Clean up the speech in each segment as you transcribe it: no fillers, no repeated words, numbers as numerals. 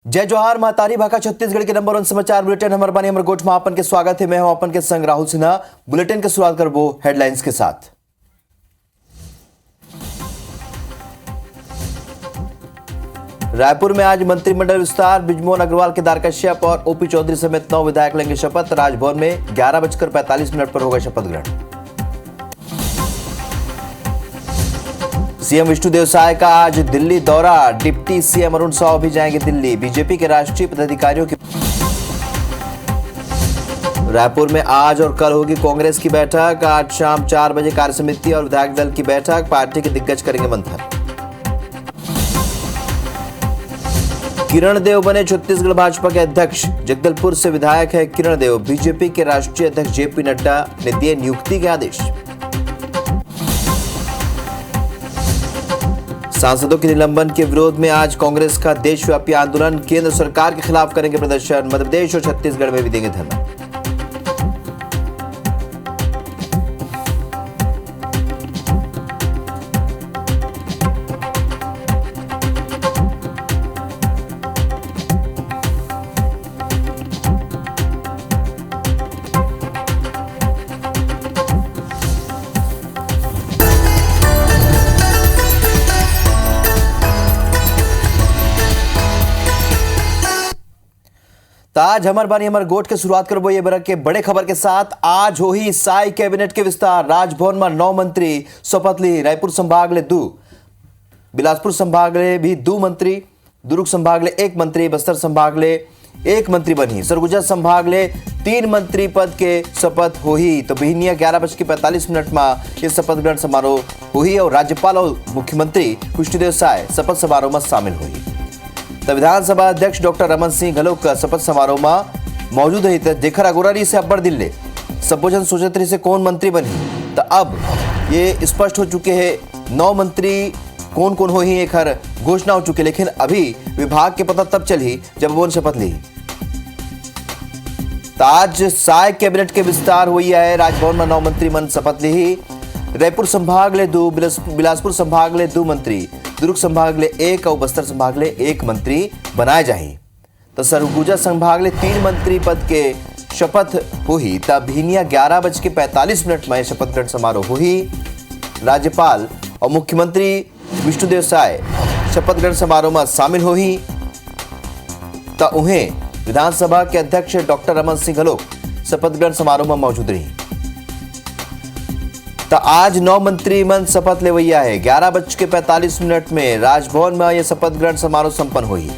जय जोहार महतारी भाका छत्तीसगढ़ के नंबर 1 समाचार बुलेटिन हमर बानी हमर गोठ में आपन के स्वागत है। मैं हूं आपन के संग राहुल सिन्हा। बुलेटिन के शुरुआत करबो हेडलाइंस के साथ। रायपुर में आज मंत्रिमंडल विस्तार, बृजमोहन अग्रवाल, केदार कश्यप और ओपी चौधरी समेत 9 विधायक लेंगे शपथ। राजभवन में 11:45 पर होगा शपथ ग्रहण। सीएम विष्णुदेव साय का आज दिल्ली दौरा, डिप्टी सीएम अरुण साव भी जाएंगे दिल्ली। बीजेपी के राष्ट्रीय पदाधिकारियों की रायपुर में आज और कल होगी कांग्रेस की बैठक। आज शाम 4 बजे कार्य समिति और विधायक दल की बैठक, पार्टी के दिग्गज करेंगे मंथन। किरण देव बने छत्तीसगढ़ भाजपा के अध्यक्ष, जगदलपुर से विधायक है किरण देव। बीजेपी के राष्ट्रीय अध्यक्ष जेपी नड्डा ने दिए नियुक्ति के आदेश। सांसदों के निलंबन के विरोध में आज कांग्रेस का देशव्यापी आंदोलन, केंद्र सरकार के खिलाफ करेंगे प्रदर्शन। मध्य प्रदेश और छत्तीसगढ़ में भी देंगे धरना। आज हमर बानी हमर गोठ के शुरुआत करबो ये बरक के बड़े खबर के साथ। आज हो ही साई कैबिनेट के विस्तार, राजभवन में 9 मंत्री शपथ ली। रायपुर संभाग ले 2, बिलासपुर संभाग ले भी 2 मंत्री, दुर्ग संभाग ले 1 मंत्री, बस्तर संभाग ले 1 मंत्री बनी। सरगुजा संभाग ले 3 मंत्री पद के शपथ हो ही। तो बिहनिया 11:45 में ये शपथ ग्रहण समारोह हुई और राज्यपाल और मुख्यमंत्री विष्णुदेव साय शपथ समारोह में शामिल हुई। तो विधानसभा अध्यक्ष डॉक्टर रमन सिंह घलोक का शपथ समारोह में मौजूद है। तो जेखर अगोरारी से अब्बर दिल्ली सबो जन सोचत रही से कौन मंत्री बनी, तो अब ये स्पष्ट हो चुके हैं 9 मंत्री कौन कौन हो ही एक हर घोषणा हो चुके। लेकिन अभी विभाग के पता तब चली जब वो शपथ ली। तो आज साय कैबिनेट के विस्तार हुई है। राजभवन में 9 मंत्री मन शपथ ली। रायपुर संभाग ले 2, बिलासपुर संभाग ले 2 मंत्री, दुर्ग संभाग ले 1 और बस्तर संभाग ले 1 मंत्री बनाए जाए। तो सरगुजा संभाग ले 3 मंत्री पद के शपथ हुई। तब भिनिया 11:45 में शपथ ग्रहण समारोह हुई। राज्यपाल और मुख्यमंत्री विष्णुदेव साय शपथ ग्रहण समारोह में शामिल हुई। तो उन्हें विधानसभा के अध्यक्ष डॉक्टर रमन सिंह घलोक शपथ ग्रहण समारोह में मौजूद रही। तो आज 9 मंत्री मन शपथ लेवैया है। 11:45 में राजभवन में यह शपथ ग्रहण समारोह संपन्न हुई।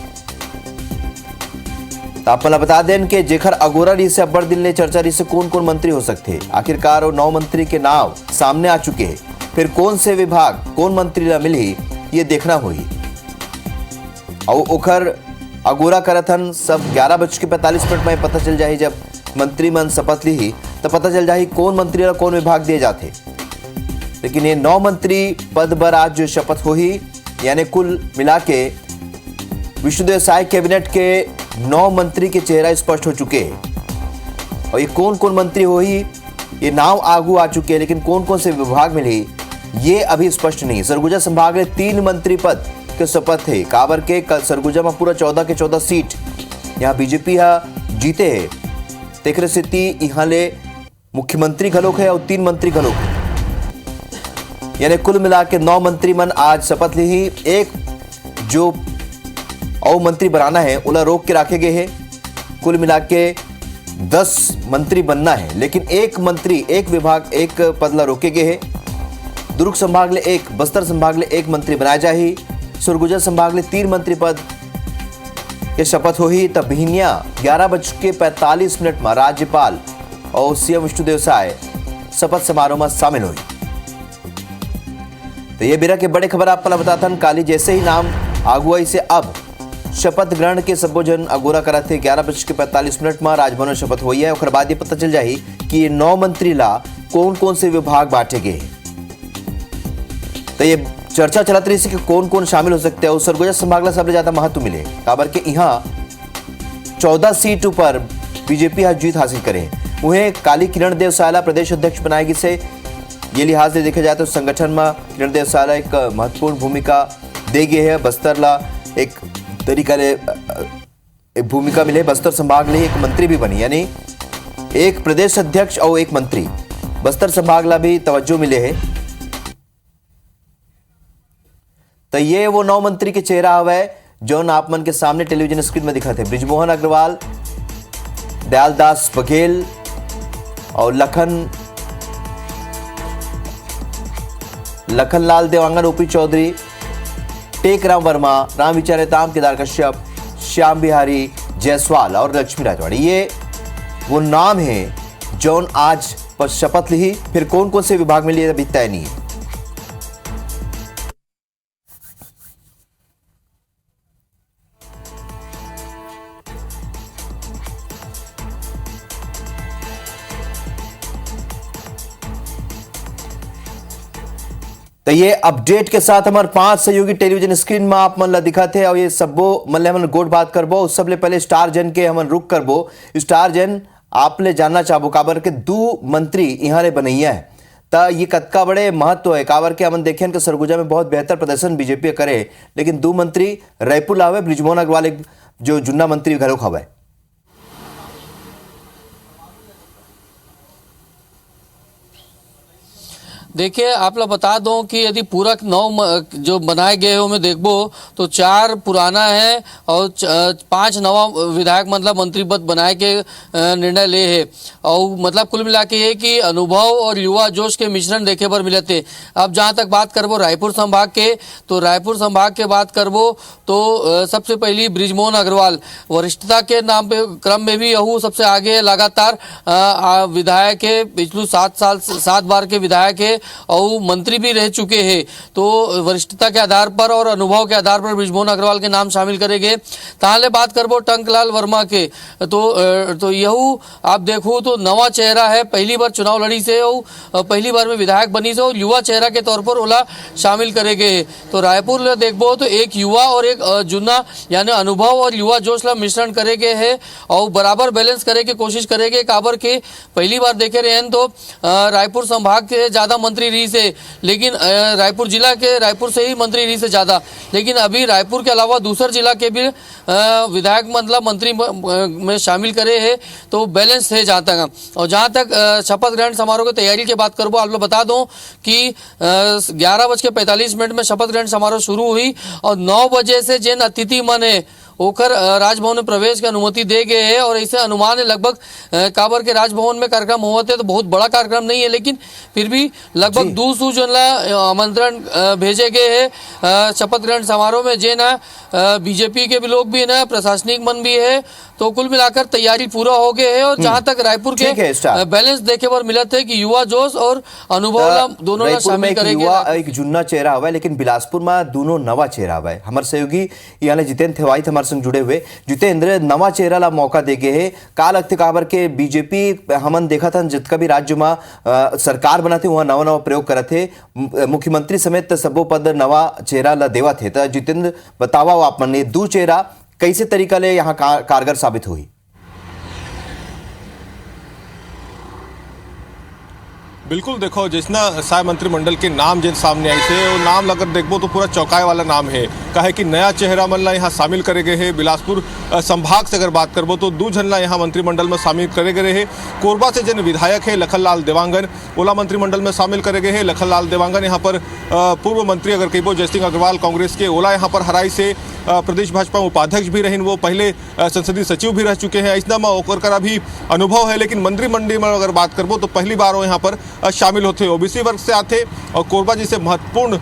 तो आपको बता दें कि जेखर अगोरा री से अब्बर दिल ने चर्चा री से कौन कौन मंत्री हो सकते। आखिरकार वो 9 मंत्री के नाम सामने आ चुके हैं। फिर कौन से विभाग कौन मंत्री ला मिली ये देखना हुई। और ओखर अगोरा करथन सब 11:45 में पता चल जाए। जब मंत्री मन शपथ ली तो पता चल जाए कौन मंत्री ला कौन विभाग दिए जाते। लेकिन ये 9 मंत्री पद पर आज जो शपथ हुई, यानी कुल मिला के विष्णुदेव साय कैबिनेट के 9 मंत्री के चेहरा स्पष्ट हो चुके हैं। और ये कौन कौन मंत्री हुई ये नाम आगू आ चुके हैं। लेकिन कौन कौन से विभाग मिली ये अभी स्पष्ट नहीं। सरगुजा संभाग में 3 मंत्री पद के शपथ थे। काबर के कल सरगुजा में पूरा 14 के 14 सीट यहाँ बीजेपी जीते है। तेखरे स्थिति यहाँ ले मुख्यमंत्री घलोक है और 3 मंत्री घलोक है। यानी कुल मिला के 9 मंत्री मन आज शपथ ली ही। एक जो और मंत्री बनाना है उला रोक के रखे गए हैं। कुल मिला के 10 मंत्री बनना है। लेकिन 1 मंत्री, 1 विभाग, 1 पद ला रोके गए हैं। दुर्ग संभाग ले 1, बस्तर संभाग ले 1 मंत्री बनाया जाए। सरगुजा संभाग ले 3 मंत्री पद के शपथ हुई। तब भिनिया 11:45 में राज्यपाल और सीएम विष्णुदेव साय शपथ समारोह में शामिल हुई। तो ये बिरा के बड़े खबर आपको बताता हूं। काली जैसे ही नाम अगुवाई से अब शपथ ग्रहण के सबो जन अगोरा करा थे। 11:45 में राजभवन में शपथ हुई है। और बाद ये पता चल जाए कि ये 9 मंत्री ला कौन कौन से विभाग बांटे गए। तो ये चर्चा चलत रही कि कौन कौन शामिल हो सकते हैं। सरगुजा संभाग ला सबसे ज्यादा महत्व मिले। काबर के यहाँ 14 सीट पर बीजेपी आज जीत हासिल करे। उन्हें काली किरण देव सायला प्रदेश अध्यक्ष बनाएगी से ये लिहाज से देखा जाए तो संगठन में किरण देव सायला एक महत्वपूर्ण भूमिका दे गए है। बस्तर ला एक तरीका ले एक भूमिका मिले, बस्तर संभाग लिए एक मंत्री भी बनी, यानी एक प्रदेश अध्यक्ष और एक मंत्री बस्तर संभाग ला भी तवज्जो मिले है। तो ये वो 9 मंत्री के चेहरा हवे जो आप मन के सामने टेलीविजन स्क्रीन में दिखा थे। बृजमोहन अग्रवाल, दयालदास बघेल और लखनलाल देवांगन, ओपी चौधरी, टेकराम वर्मा, रामविचार नेताम, केदार कश्यप, श्याम बिहारी जायसवाल और लक्ष्मी राजवाड़ी, ये वो नाम है जौन आज शपथ ली। फिर कौन कौन से विभाग में लिए अभी तय नहीं है। तो ये अपडेट के साथ हमारे 5 सहयोगी टेलीविजन स्क्रीन में आप मन ला दिखाते और ये सबो मन ले हमन गोट बात करबो। उस सबले पहले स्टार जन के हमन रुक करबो। स्टार जन आप ले जानना चाहबो काबर के 2 मंत्री यहाँ ले बनैया है, तो ये कतका बड़े महत्व है। काबर के हमन देखें कि सरगुजा में बहुत बेहतर प्रदर्शन बीजेपी करे, लेकिन 2 मंत्री रायपुर लावे, बृजमोहन अग्रवाल एक जो जुन्ना मंत्री घरों हवे। देखिए, आप लोग बता दो कि यदि पूरा 9 जो बनाए गए हो में देखबो तो 4 पुराना है और 5 नवा विधायक मतलब मंत्री पद बनाए के निर्णय ले है। और मतलब कुल मिला के ये कि अनुभव और युवा जोश के मिश्रण देखे पर मिले थे। अब जहाँ तक बात करबो रायपुर संभाग के, तो रायपुर संभाग के बात करबो तो सबसे पहली बृजमोहन अग्रवाल वरिष्ठता के नाम पे क्रम में भी यहू सबसे आगे लगातार विधायक है। पिछले 7 बार के विधायक है और मंत्री भी रह चुके हैं। तो वरिष्ठता के आधार पर और अनुभव के आधार पर बृजमोहन अग्रवाल के नाम शामिल करेंगे। ताले बात करबो टंकलाल वर्मा के, तो यहू आप देखो तो नवा चेहरा है, पहली बार चुनाव लड़ी से और पहली बार में विधायक बनी से और युवा चेहरा के तौर पर ओला शामिल करेंगे। तो रायपुर देखबो तो एक युवा और एक जुना यानी अनुभव और युवा जोश ला मिश्रण करेंगे है और बराबर बैलेंस करे के कोशिश करेंगे। काबर के पहली बार देखे रहे तो रायपुर संभाग के ज्यादा मंत्री रही से, लेकिन रायपुर जिला के रायपुर से ही मंत्री रही से ज्यादा, लेकिन अभी रायपुर के अलावा दूसर जिला के भी विधायक मतलब मंत्री में शामिल करे है। तो बैलेंस है जहाँ तक। और जहाँ तक शपथ ग्रहण समारोह की तैयारी की बात करबो, आप लोग बता दो कि 11:45 में शपथ ग्रहण समारोह शुरू हुई और 9 बजे से जिन अतिथि मन है ओकर राजभवन में प्रवेश की अनुमति दे गए है। और ऐसे अनुमान है लगभग काबर के राजभवन में कार्यक्रम हुआ थे, तो बहुत बड़ा कार्यक्रम नहीं है, लेकिन फिर भी लगभग 200 जन ला आमंत्रण भेजे गए है शपथ ग्रहण समारोह में। जे ना बीजेपी के भी लोग भी है ना, प्रशासनिक मन भी है। तो कुल मिलाकर तैयारी पूरा हो गए है। और जहाँ तक रायपुर के बैलेंस देखे पर मिला थे कि युवा जोश और अनुभव दोनों शामिल करेंगे। एक जुन्ना चेहरा हुआ है, लेकिन बिलासपुर में दोनों नवा चेहरा हुआ है। हमारे सहयोगी यहाँ जितेंद्र थेवाई हमारे संग जुड़े हुए। जितेंद्र, नवा चेहरा ला मौका देगे है का लगते काबर के बीजेपी हमन देखा था जितना भी राज्य में सरकार बनाते वहाँ नवा प्रयोग करते, मुख्यमंत्री समेत सबो पद नवा चेहरा ला देवा थे। तो जितेंद्र बतावा आप मन ने 2 चेहरा कैसे तरीका ले यहाँ कारगर साबित हुई? बिल्कुल, देखो जिसना साय मंत्रिमंडल के नाम जिन सामने आई थे वो नाम अगर देखबो तो पूरा चौंकाए वाला नाम है। कहे कि नया चेहरा मन ला यहाँ शामिल करे गए है। बिलासपुर संभाग से अगर बात करबो तो 2 जन ला यहाँ मंत्रिमंडल में शामिल करे गए है। कोरबा से जिन विधायक है लखनलाल देवांगन ओला मंत्रिमंडल में शामिल करे गए है। लखनलाल देवांगन यहाँ पर पूर्व मंत्री अगर कहिबो जयसिंह अग्रवाल कांग्रेस के ओला यहाँ पर हराई से प्रदेश भाजपा उपाध्यक्ष भी रहे, वो पहले संसदीय सचिव भी रह चुके हैं। ऐसा में ओकर भी अनुभव है, लेकिन मंत्रिमंडल में अगर बात करबो तो पहली बार वो यहाँ पर शामिल होते, ओबीसी वर्ग से आते और कोरबा जैसे महत्वपूर्ण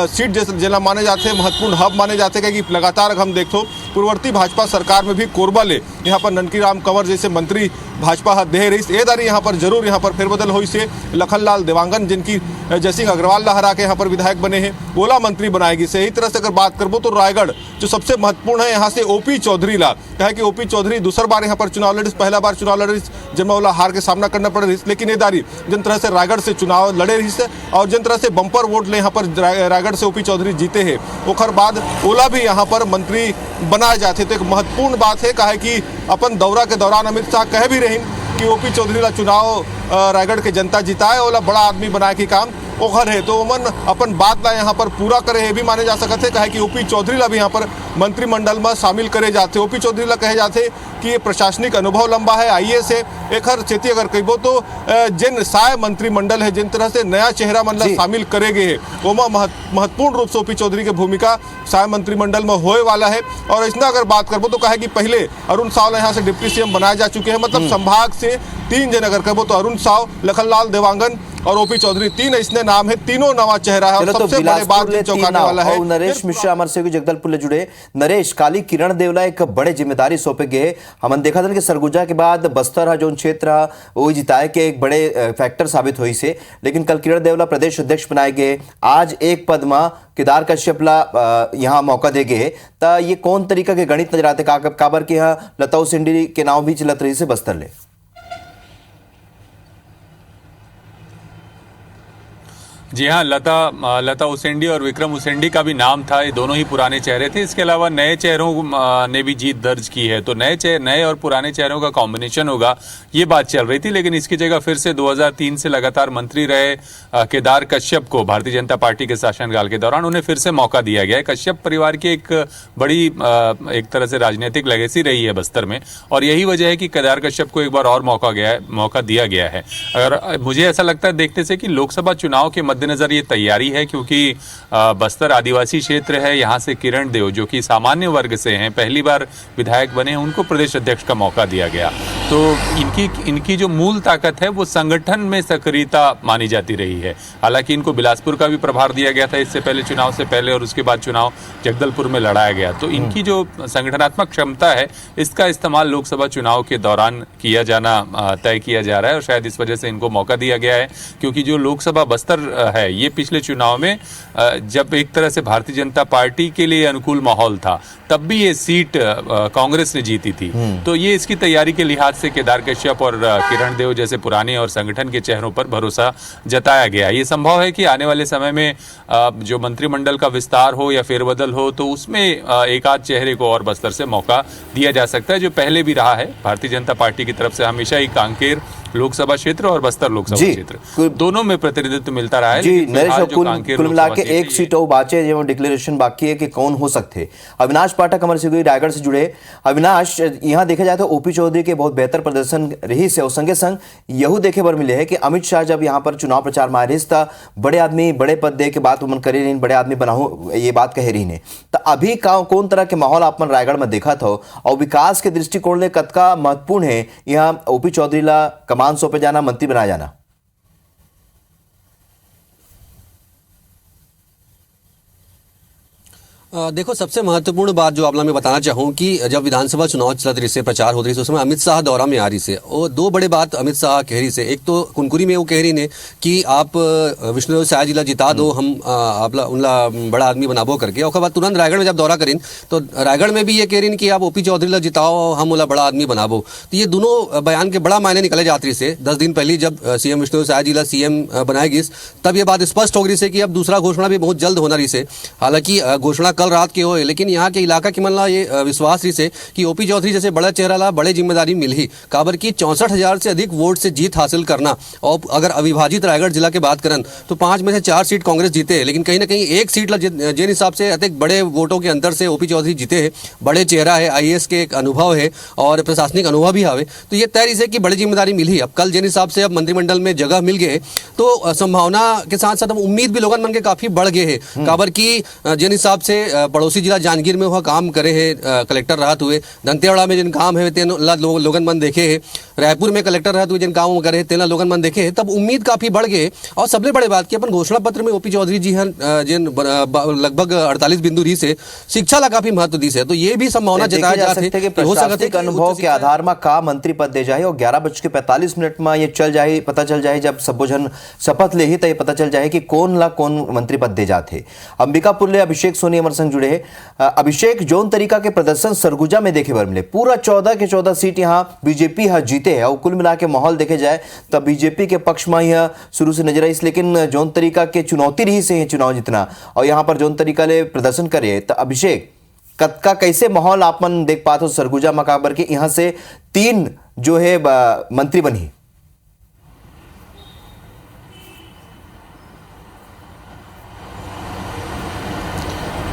सीट जैसे जिला माने जाते, महत्वपूर्ण हब माने जाते कि लगातार हम देखो पूर्ववर्ती भाजपा सरकार में भी कोरबा ले यहाँ पर ननकी राम कंवर जैसे मंत्री भाजपा हाथ दे रही दारी यहाँ पर जरूर यहाँ पर फेरबदल हुई से लखनलाल देवांगन जिनकी जयसिंह अग्रवाल लहरा के यहाँ पर विधायक बने हैं ओला मंत्री बनाएगी। सही तरह से अगर बात करबो तो रायगढ़ जो सबसे महत्वपूर्ण है यहाँ से ओपी चौधरी ला कहे कि ओपी चौधरी दूसर बार यहाँ पर चुनाव लड़ी, पहला बार चुनाव लड़ी जिनमें ओला हार के सामना करना पड़ रही, लेकिन ये दारी जिन तरह से रायगढ़ से चुनाव लड़े रही से और जिन तरह से बम्पर वोट ले यहाँ पर रायगढ़ से ओपी चौधरी जीते हैं ओखर बाद ओला भी यहाँ पर मंत्री बनाए जाते। तो एक महत्वपूर्ण बात है कहे कि अपन दौरा के दौरान अमित शाह कह भी रही कि ओपी चौधरी ला चुनाव रायगढ़ के जनता जिताए ओला बड़ा आदमी बनाए की काम ओखर है तो ओमन अपन बात ला यहाँ पर पूरा करे है भी माने जा सकत है। कहे कि ओपी चौधरी ला भी यहाँ पर मंत्रिमंडल में शामिल करे जाते। ओपी चौधरी ला कहे जाते कि ये प्रशासनिक अनुभव लंबा है, IAS है। एक हर चेती अगर कहो तो जिन साय मंत्रिमंडल है जिन तरह से नया चेहरा मतलब शामिल करे गए है ओमा महत्वपूर्ण रूप से ओपी चौधरी की भूमिका साय मंत्रिमंडल में होए वाला है। और इसना अगर बात करबो तो कहे कि पहले अरुण साव यहाँ से डिप्टी CM बनाए जा चुके हैं। मतलब संभाग से 3 जन अगर कहो तो अरुण साव, लखनलाल देवांगन और ओपी चौधरी, 3 इसने नाम है, तीनों नवा चेहरा है। और सबसे बड़े बात जो चौंकाने वाला है नरेश मिश्रा हमारे से जगदलपुर ले जुड़े। नरेश, काली किरण देवला एक बड़े जिम्मेदारी सौंपे गए। हमन देखा था कि सरगुजा के बाद बस्तर है जो क्षेत्र वो जिताए के एक बड़े फैक्टर साबित हुई से, लेकिन कल किरण देवला प्रदेश अध्यक्ष बनाए गए। आज एक पद में केदार कश्यप ला यहाँ मौका दे गए। तो ये कौन तरीका के गणित नजर आते काबर के यहाँ लता उसेंडी के नाम भी चलत रही से बस्तर ले? जी हाँ, लता उसेंडी और विक्रम उसेंडी का भी नाम था। ये दोनों ही पुराने चेहरे थे। इसके अलावा नए चेहरों ने भी जीत दर्ज की है। तो नए और पुराने चेहरों का कॉम्बिनेशन होगा, ये बात चल रही थी। लेकिन इसकी जगह फिर से 2003 से लगातार मंत्री रहे केदार कश्यप को भारतीय जनता पार्टी के शासनकाल के दौरान उन्हें फिर से मौका दिया गया है। कश्यप परिवार की एक बड़ी एक तरह से राजनीतिक लेगेसी रही है बस्तर में, और यही वजह है कि केदार कश्यप को एक बार और मौका दिया गया है। अगर मुझे ऐसा लगता है देखने से कि लोकसभा चुनाव के मद्देनजर ये तैयारी है, क्योंकि बस्तर आदिवासी क्षेत्र है। यहाँ से किरण देव जो कि सामान्य वर्ग से हैं, पहली बार विधायक बने हैं, उनको प्रदेश अध्यक्ष का मौका दिया गया। तो इनकी जो मूल ताकत है वो संगठन में सक्रियता मानी जाती रही है। हालांकि इनको बिलासपुर का भी प्रभार दिया गया था इससे पहले, चुनाव से पहले, और उसके बाद चुनाव जगदलपुर में लड़ाया गया। तो इनकी जो संगठनात्मक क्षमता है इसका इस्तेमाल लोकसभा चुनाव के दौरान किया जाना तय किया जा रहा है, और शायद इस वजह से इनको मौका दिया गया है। क्योंकि जो लोकसभा बस्तर है ये पिछले चुनाव में जब एक तरह से भारतीय जनता पार्टी के लिए अनुकूल माहौल था तब भी ये सीट कांग्रेस ने जीती थी। तो ये इसकी तैयारी के लिहाज से केदार कश्यप और किरण देव जैसे पुराने और संगठन के चेहरों पर भरोसा जताया गया। ये संभव है कि आने वाले समय में जो मंत्रिमंडल का विस्तार हो या फेरबदल हो तो उसमें एक आध चेहरे को और बस्तर से मौका दिया जा सकता है, जो पहले भी रहा है। भारतीय जनता पार्टी की तरफ से हमेशा ही कांकेर लोकसभा क्षेत्र और बस्तर लोकसभा क्षेत्र दोनों में प्रतिनिधित्व मिलता रहा है। जी नरेश, कुल मिला के एक सीट और बाचे जो डिक्लेरेशन बाकी है कि कौन हो सकते। अविनाश पाठक हमारे से रायगढ़ से जुड़े। अविनाश, यहाँ देखा जाए तो ओपी चौधरी के बहुत बेहतर प्रदर्शन रही से, और संगे संग यहू देखे बर मिले है कि अमित शाह जब यहाँ पर चुनाव प्रचार में आ रही था, बड़े आदमी बड़े पद दे के बात उमन करे रही, बड़े आदमी बनाऊ ये बात कह रही ने। तो अभी कौन तरह के माहौल आप रायगढ़ में देखा था, और विकास के दृष्टिकोण ले कतका महत्वपूर्ण है यहाँ ओपी चौधरी ला कमान सौंपे जाना, मंत्री बनाया जाना? देखो, सबसे महत्वपूर्ण बात जो आपला मैं बताना चाहूँ कि जब विधानसभा चुनाव चलत रही से, प्रचार हो रही से, उसमें अमित शाह दौरा में आ रही से, और दो बड़े बात अमित शाह कह रही से। एक तो कुनकुरी में वो कह रही ने कि आप विष्णुदेव साय जिला जिता दो, हम आपला उनला बड़ा आदमी बनाबो करके। और बाद तुरंत रायगढ़ में जब दौरा करें तो रायगढ़ में भी ये कह रही कि आप ओपी चौधरी ला जिताओ, हम उला बड़ा आदमी बनाबो। तो ये दोनों बयान के बड़ा मायने निकले जाती से। 10 दिन पहले जब CM विष्णुदेव साय जिला CM बनाएगी तब ये बात स्पष्ट हो गई से कि अब दूसरा घोषणा भी बहुत जल्द होना रही से। हालांकि घोषणा कल रात के हो, लेकिन यहाँ के इलाका की मनला ये विश्वास रही से कि ओपी चौधरी जैसे बड़ा चेहरा ला बड़े जिम्मेदारी मिली। काबर की 64,000 से अधिक वोट से जीत हासिल करना, और अगर अविभाजित रायगढ़ जिला के बात करन तो 5 में से 4 सीट कांग्रेस जीते, लेकिन कहीं ना कहीं एक सीट जिन हिसाब से अधिक बड़े वोटों के अंतर से ओपी चौधरी जीते है। बड़े चेहरा है, IAS के एक अनुभव है और प्रशासनिक अनुभव भी आवे, तो ये तय से कि बड़ी जिम्मेदारी मिली। अब कल जिन हिसाब से अब मंत्रिमंडल में जगह मिल गए तो संभावना के साथ साथ उम्मीद भी लोगन मन के काफी बढ़ गए है। काबर की जिन हिसाब से पड़ोसी जिला जांजगीर में वह काम करे है, कलेक्टर रहत हुए, दंतेवाड़ा में जिन काम है लोगन मन देखे है, रायपुर में कलेक्टर रहत हुए जिन काम करे तेना लोगन मन देखे है, तब उम्मीद काफी बढ़ गए। और सबसे बड़े बात की अपन घोषणा पत्र में ओपी चौधरी जी जिन लगभग 48 बिंदु रही से शिक्षा ला काफी महत्व दी से, तो ये भी संभावना जताया जा सकते कि प्रशासनिक अनुभव के आधार में का मंत्री पद दे जाए, और 11:45 में ये चल जाए, पता चल जाए जब सबो जन शपथ ले ही तो ये पता चल जाए कि कौन मंत्री पद दे जाते। अंबिकापुर ले अभिषेक सोनी अमर संग जुड़े। अभिषेक, जोन तरीका के प्रदर्शन सरगुजा में देखे बर मिले, पूरा 14 के 14 सीट यहाँ बीजेपी जीते है, और कुल मिला के माहौल देखे जाए तब बीजेपी के पक्ष में यह शुरू से नजर आई। लेकिन जोन तरीका के चुनौती रही से चुनाव जितना, और यहाँ पर जोन तरीका ले प्रदर्शन करे, तो अभिषेक कतका कैसे माहौल आपन देख पाते हो सरगुजा मकाबर के? यहाँ से 3 जो है मंत्री बनी।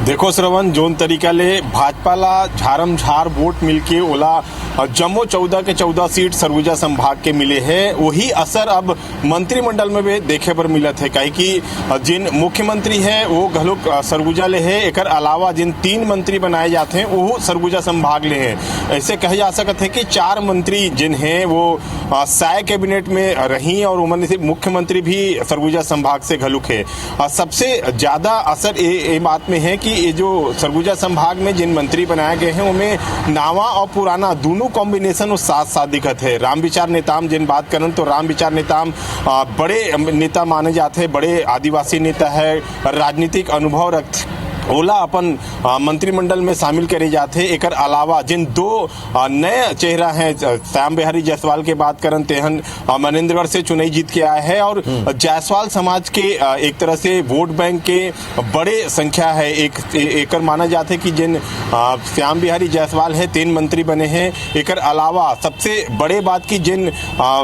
देखो श्रवण, जोन तरीका ले भाजपा ला झारम झार वोट मिलके ओला जम्मू 14 के 14 सीट सरगुजा संभाग के मिले हैं, वही असर अब मंत्रिमंडल में भी देखे पर मिलत है। काहे कि जिन मुख्यमंत्री है वो घलोक सरगुजा ले है, एकर अलावा जिन 3 मंत्री बनाए जाते हैं वो सरगुजा संभाग ले हैं। ऐसे कहे जा सकते हैं कि 4 मंत्री जिन हैं वो साय कैबिनेट में रही और उन्होंने से मुख्यमंत्री भी सरगुजा संभाग से घलुक है। सबसे ज्यादा असर ये बात में है कि ये जो सरगुजा संभाग में जिन मंत्री बनाए गए हैं उनमें नावा और पुराना दोनों कॉम्बिनेशन वो साथ साथ दिखत है। राम विचार नेताम जिन बात करें तो राम विचार नेताम बड़े नेता माने जाते हैं, बड़े आदिवासी नेता है, राजनीतिक अनुभव रखते ओला अपन मंत्रिमंडल में शामिल करे जाते। एकर अलावा जिन 2 नए चेहरा हैं, श्याम बिहारी जायसवाल के बात करन तेहन मनेंद्रगढ़ से चुनाई जीत के आए हैं और जायसवाल समाज के एक तरह से वोट बैंक के बड़े संख्या है। एकर माना जाता है कि जिन श्याम बिहारी जायसवाल है 3 मंत्री बने हैं। एकर अलावा सबसे बड़े बात की जिन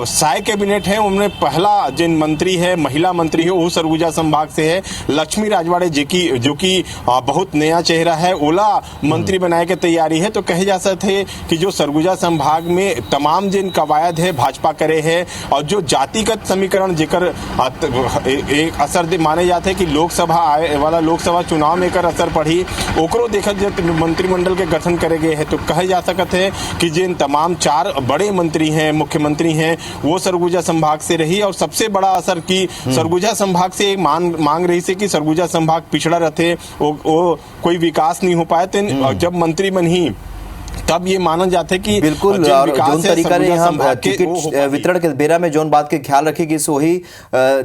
साय कैबिनेट है उनमें पहला जिन मंत्री है महिला मंत्री है वो सरगुजा संभाग से है, लक्ष्मी राजवाड़े जो कि बहुत नया चेहरा है, ओला मंत्री बनाए के तैयारी है। तो कहे जा सकते है कि जो सरगुजा संभाग में तमाम जिन कवायद है भाजपा करे है और जो जातिगत समीकरण जेकर एक असर माने जाते हैं कि लोकसभा आए वाला लोकसभा चुनाव में एकर असर पड़ी ओकरो देखत जब मंत्रिमंडल के गठन करे गए हैं। तो कहे जा सकते है कि जिन तमाम 4 बड़े मंत्री हैं, मुख्यमंत्री हैं, वो सरगुजा संभाग से रही और सबसे बड़ा असर की सरगुजा संभाग से मांग रही से कि सरगुजा संभाग पिछड़ा रहते, वो कोई विकास नहीं हो पाया। तो जब मंत्री बनी तब ये माना जाता है कि बिल्कुल और जोन तरीका ने हम टिकट वितरण के बेरा में जोन बात के ख्याल रखे कि वही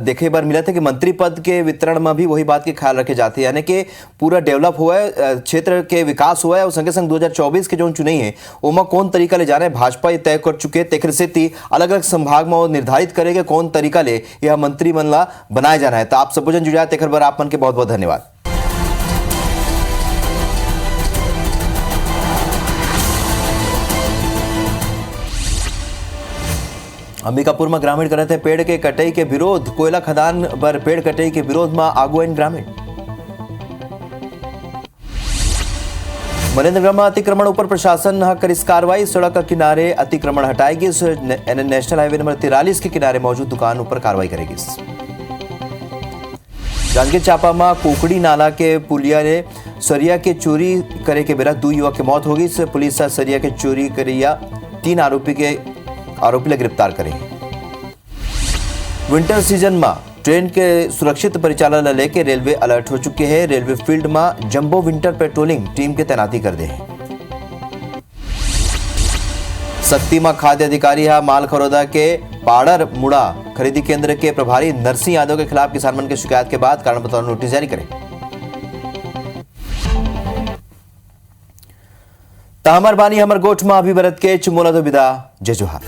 देखे बार मिला था कि मंत्री पद के वितरण में भी वही बात के ख्याल रखे जाते हैं, यानी कि पूरा डेवलप हुआ है, क्षेत्र के विकास हुआ है और संगे संग 2024 के जोन चुनाई है ओमा कौन तरीका ले जा रहे हैं भाजपा ये तय कर चुके तेकर से अलग अलग संभाग में निर्धारित करेंगे कौन तरीका ले यह मंत्री मन ला बनाया जाना है। तो आप सब जन जुड़ा तेकर बार आप मन के बहुत बहुत धन्यवाद। अंबिकापुर में ग्रामीण करते हैं पेड़ के कटाई के विरोध, कोयला खदान पर पेड़ कटाई के विरोध में आगुआइन ग्रामीण। मनेंद्रगढ़ में अतिक्रमण ऊपर प्रशासन करिस कार्रवाई, सड़क के किनारे अतिक्रमण हटाएगी, नेशनल हाईवे नंबर 43 के किनारे मौजूद दुकान ऊपर कार्रवाई करेगी। जांजगीर चांपा में कोकड़ी नाला के पुलिया ने सरिया के चोरी करे के बेरा 2 युवक की मौत होगी। पुलिस सरिया के चोरी करिया 3 आरोपी ले गिरफ्तार करे। विंटर सीजन में ट्रेन के सुरक्षित परिचालन लेके रेलवे अलर्ट हो चुके हैं। रेलवे फील्ड में जंबो विंटर पेट्रोलिंग टीम के तैनाती कर दे। शक्ति में खाद्य अधिकारी माल खरोदा के पाड़र मुड़ा खरीदी केंद्र के प्रभारी नरसिंह यादव के खिलाफ किसान मन की शिकायत के बाद कारण बताओ नोटिस जारी करें। हमर बानी हमर गोठ में अभिव्रत के चुमोला दो विदा, जय जोहार।